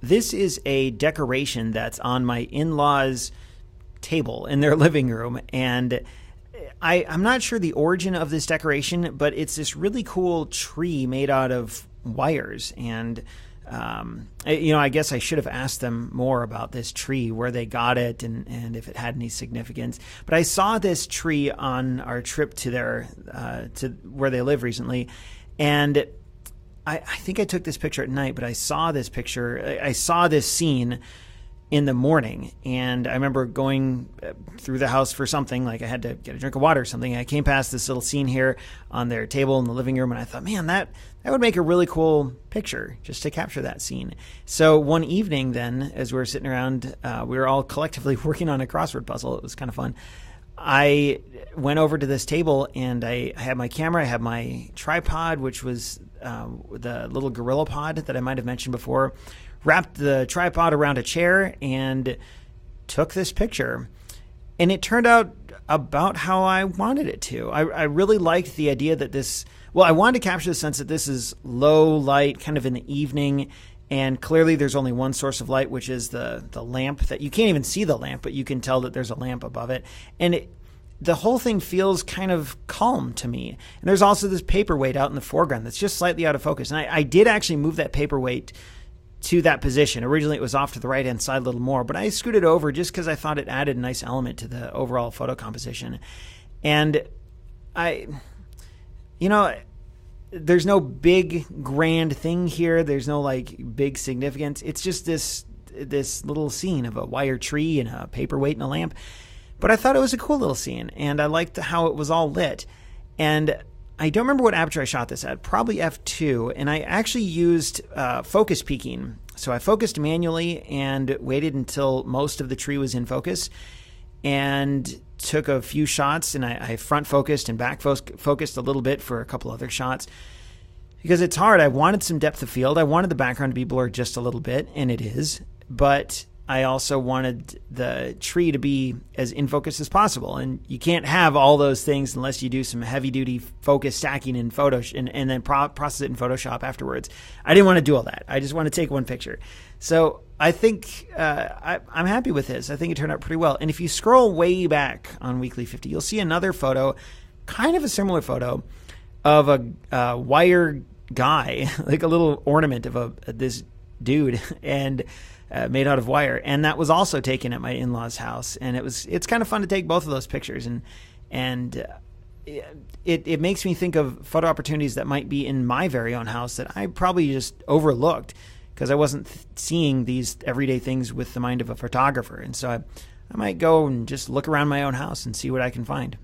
this is a decoration that's on my in-laws' table in their living room. And I'm not sure the origin of this decoration, but it's this really cool tree made out of wires. And, I guess I should have asked them more about this tree, where they got it and if it had any significance. But I saw this tree on our trip to to where they live recently. And I think I took this picture at night, but I saw this scene in the morning. And I remember going through the house for something, like I had to get a drink of water or something. I came past this little scene here on their table in the living room, and I thought, man, that would make a really cool picture just to capture that scene. So one evening then, as we were sitting around, we were all collectively working on a crossword puzzle. It was kind of fun. I went over to this table, and I had my camera, I had my tripod, which was the little Gorilla Pod that I might have mentioned before, wrapped the tripod around a chair and took this picture. And it turned out about how I wanted it to. I really liked the idea that I wanted to capture the sense that this is low light, kind of in the evening, and clearly there's only one source of light, which is the lamp. That you can't even see the lamp, but you can tell that there's a lamp above it. And the whole thing feels kind of calm to me. And there's also this paperweight out in the foreground that's just slightly out of focus. And I did actually move that paperweight to that position. Originally it was off to the right-hand side a little more, but I scooted over just because I thought it added a nice element to the overall photo composition. And there's no big grand thing here. There's no big significance. It's just this little scene of a wire tree and a paperweight and a lamp. But I thought it was a cool little scene, and I liked how it was all lit. And I don't remember what aperture I shot this at, probably f2, and I actually used focus peaking. So I focused manually and waited until most of the tree was in focus and took a few shots, and I front focused and back focused a little bit for a couple other shots. Because it's hard. I wanted some depth of field. I wanted the background to be blurred just a little bit, and it is. But I also wanted the tree to be as in focus as possible. And you can't have all those things unless you do some heavy-duty focus stacking in Photoshop and then process it in Photoshop afterwards. I didn't want to do all that. I just want to take one picture. So I think I'm happy with this. I think it turned out pretty well. And if you scroll way back on Weekly 50, you'll see another photo, kind of a similar photo, of a wire guy, like a little ornament of this dude, and made out of wire. And that was also taken at my in-laws' house. And it's kind of fun to take both of those pictures. And it makes me think of photo opportunities that might be in my very own house that I probably just overlooked because I wasn't seeing these everyday things with the mind of a photographer. And so I might go and just look around my own house and see what I can find.